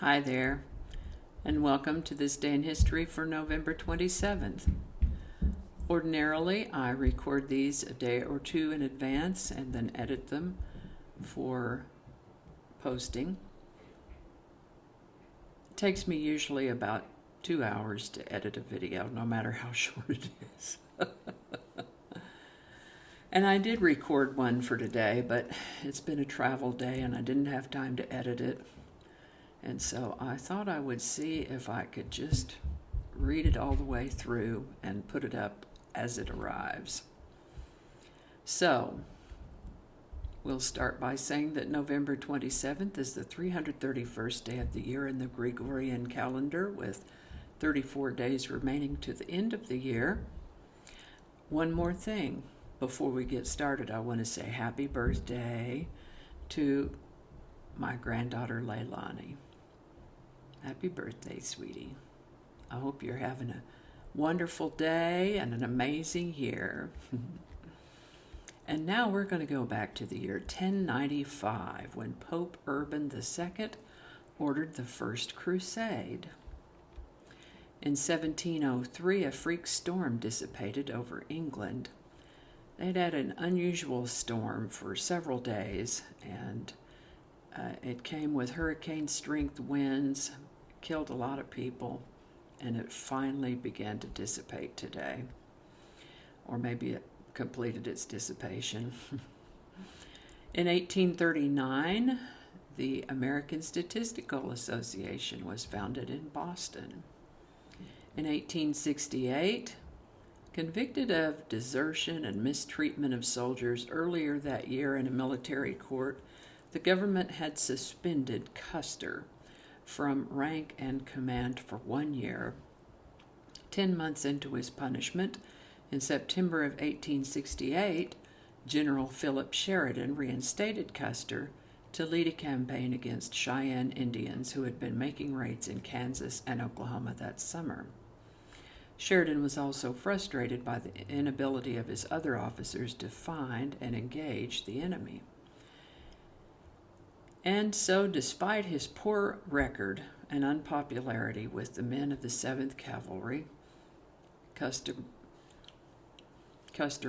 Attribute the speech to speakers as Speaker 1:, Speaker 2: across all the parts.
Speaker 1: Hi there, and welcome to this day in history for November 27th. Ordinarily, I record these a day or two in advance and then edit them for posting. It takes me usually about 2 hours to edit a video, no matter how short it is. And I did record one for today, but it's been a travel day and I didn't have time to edit it. And so I thought I would see if I could just read it all the way through and put it up as it arrives. So we'll start by saying that November 27th is the 331st day of the year in the Gregorian calendar, with 34 days remaining to the end of the year. One more thing before we get started, I want to say happy birthday to my granddaughter Leilani. Happy birthday, sweetie. I hope you're having a wonderful day and an amazing year. And now we're going to go back to the year 1095, when Pope Urban II ordered the First Crusade. In 1703, a freak storm dissipated over England. They'd had an unusual storm for several days, and it came with hurricane-strength winds, killed a lot of people, and it finally began to dissipate today. Or maybe it completed its dissipation. In 1839, the American Statistical Association was founded in Boston. In 1868, convicted of desertion and mistreatment of soldiers earlier that year in a military court, the government had suspended Custer from rank and command for 1 year. 10 months into his punishment, in September of 1868, General Philip Sheridan reinstated Custer to lead a campaign against Cheyenne Indians who had been making raids in Kansas and Oklahoma that summer. Sheridan was also frustrated by the inability of his other officers to find and engage the enemy. And so, despite his poor record and unpopularity with the men of the 7th Cavalry, Custer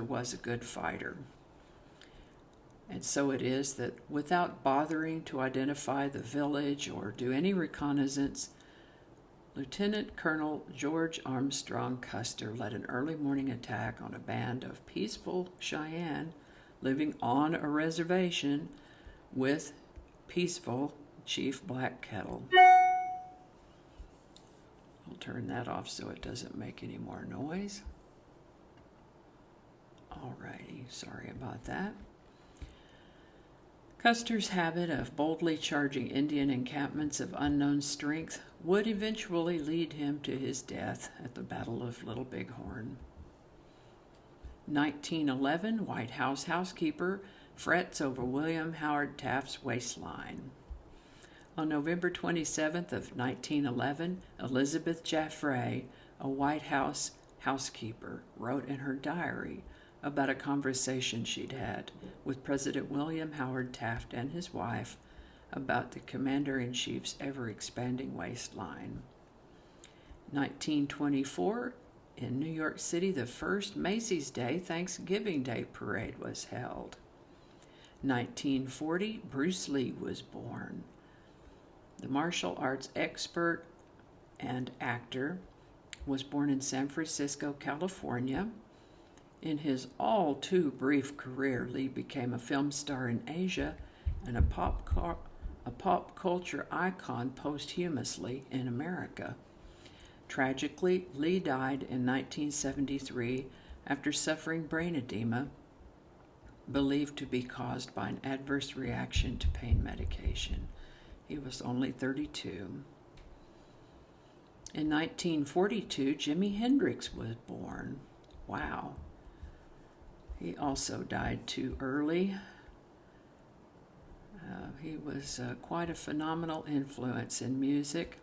Speaker 1: was a good fighter. And so it is that without bothering to identify the village or do any reconnaissance, Lieutenant Colonel George Armstrong Custer led an early morning attack on a band of peaceful Cheyenne living on a reservation with peaceful Chief Black Kettle. I'll turn that off so it doesn't make any more noise. Alrighty, sorry about that. Custer's habit of boldly charging Indian encampments of unknown strength would eventually lead him to his death at the Battle of Little Bighorn. 1911, White House housekeeper frets over William Howard Taft's waistline. On November 27th of 1911, Elizabeth Jaffray, a White House housekeeper, wrote in her diary about a conversation she'd had with President William Howard Taft and his wife about the Commander-in-Chief's ever-expanding waistline. 1924, in New York City, the first Macy's Day Thanksgiving Day parade was held. 1940, Bruce Lee was born. The martial arts expert and actor was born in San Francisco, California. In his all too brief career, Lee became a film star in Asia and a pop culture icon posthumously in America. Tragically, Lee died in 1973 after suffering brain edema, believed to be caused by an adverse reaction to pain medication. He was only 32. In 1942, Jimi Hendrix was born. Wow. He also died too early. He was quite a phenomenal influence in music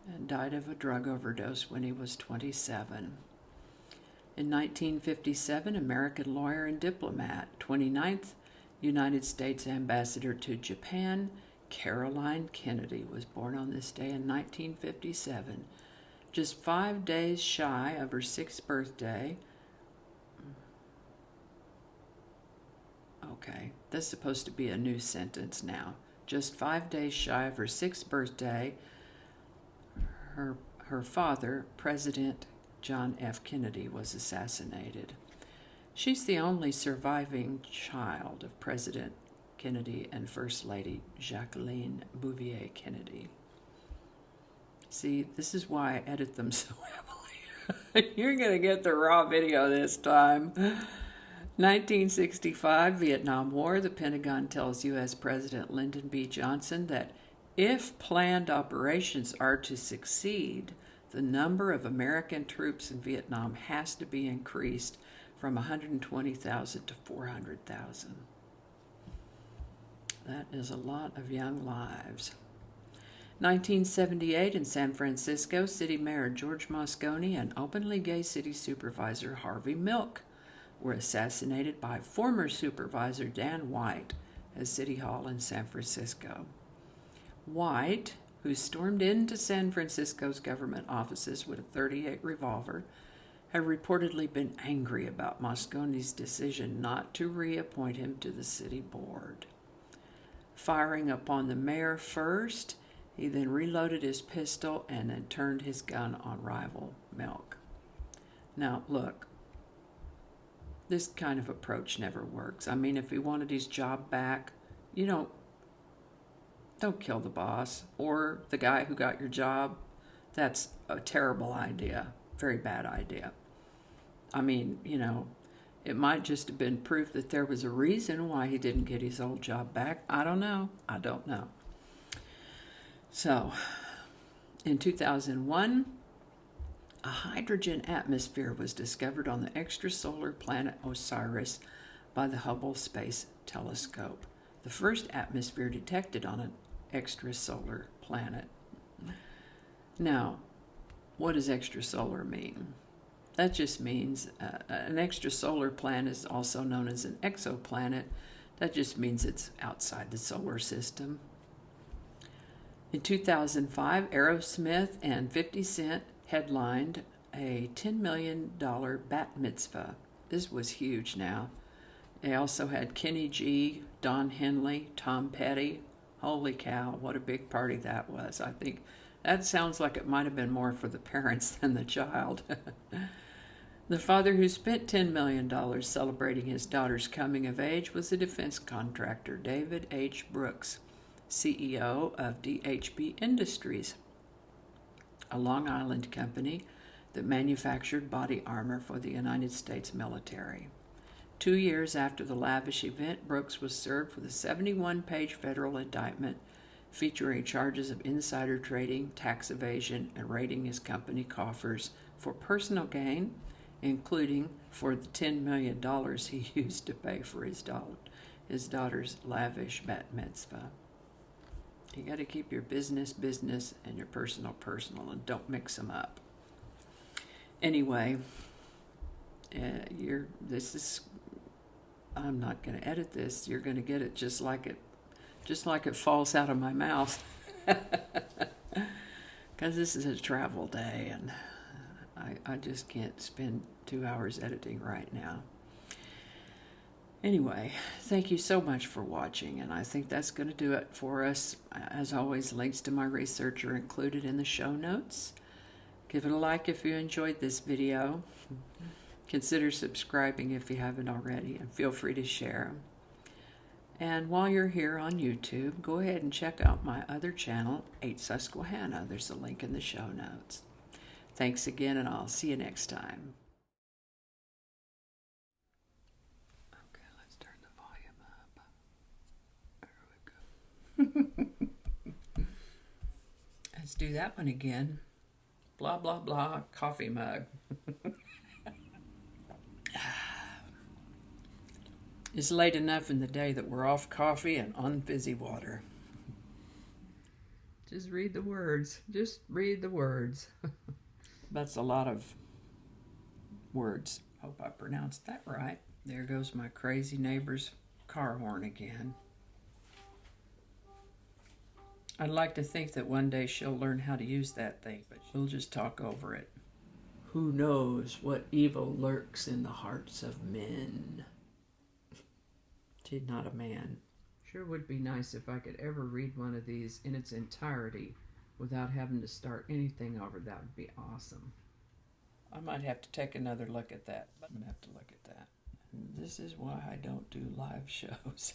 Speaker 1: and died of a drug overdose when he was 27. In 1957, American lawyer and diplomat, 29th United States ambassador to Japan, Caroline Kennedy was born on this day in 1957, just 5 days shy of her 6th birthday. Okay, that's supposed to be a new sentence now. Just 5 days shy of her 6th birthday, her father, President John F. Kennedy, was assassinated. She's the only surviving child of President Kennedy and First Lady Jacqueline Bouvier Kennedy. See, this is why I edit them so heavily. You're going to get the raw video this time. 1965, Vietnam War. The Pentagon tells U.S. President Lyndon B. Johnson that if planned operations are to succeed, the number of American troops in Vietnam has to be increased from 120,000 to 400,000. That is a lot of young lives. 1978 in San Francisco, City Mayor George Moscone and openly gay city supervisor Harvey Milk were assassinated by former supervisor Dan White at City Hall in San Francisco. White, who stormed into San Francisco's government offices with a .38 revolver, had reportedly been angry about Moscone's decision not to reappoint him to the city board. Firing upon the mayor first, he then reloaded his pistol and then turned his gun on rival Milk. Now, look, this kind of approach never works. I mean, if he wanted his job back, you don't kill the boss or the guy who got your job. That's a terrible idea, very bad idea. I mean, it might just have been proof that there was a reason why he didn't get his old job back. I don't know. So, in 2001, a hydrogen atmosphere was discovered on the extrasolar planet Osiris by the Hubble Space Telescope, the first atmosphere detected on an extrasolar planet. Now, what does extrasolar mean? That just means an extrasolar planet is also known as an exoplanet. That just means it's outside the solar system. In 2005, Aerosmith and 50 Cent headlined a $10 million bat mitzvah. This was huge now. They also had Kenny G, Don Henley, Tom Petty. Holy cow, what a big party that was. I think that sounds like it might have been more for the parents than the child. The father who spent $10 million celebrating his daughter's coming of age was the defense contractor David H. Brooks, CEO of DHB Industries, a Long Island company that manufactured body armor for the United States military. 2 years after the lavish event, Brooks was served with a 71-page federal indictment featuring charges of insider trading, tax evasion, and raiding his company coffers for personal gain, including for the $10 million he used to pay for his daughter's lavish bat mitzvah. You got to keep your business and your personal, and don't mix them up. Anyway, I'm not going to edit this. You're going to get it just like it falls out of my mouth. Because this is a travel day, and I just can't spend 2 hours editing right now. Anyway, thank you so much for watching, and I think that's going to do it for us. As always, links to my research are included in the show notes. Give it a like if you enjoyed this video. Consider subscribing if you haven't already, and feel free to share. And while you're here on YouTube, go ahead and check out my other channel, 8 Susquehanna. There's a link in the show notes. Thanks again, and I'll see you next time. Okay, let's turn the volume up. There we go. Let's do that one again. Blah, blah, blah, coffee mug. It's late enough in the day that we're off coffee and on fizzy water. Just read the words. Just read the words. That's a lot of words. Hope I pronounced that right. There goes my crazy neighbor's car horn again. I'd like to think that one day she'll learn how to use that thing, but she'll just talk over it. Who knows what evil lurks in the hearts of men? She's not a man. Sure would be nice if I could ever read one of these in its entirety without having to start anything over. That would be awesome. I might have to take another look at that. I'm going to have to look at that. This is why I don't do live shows.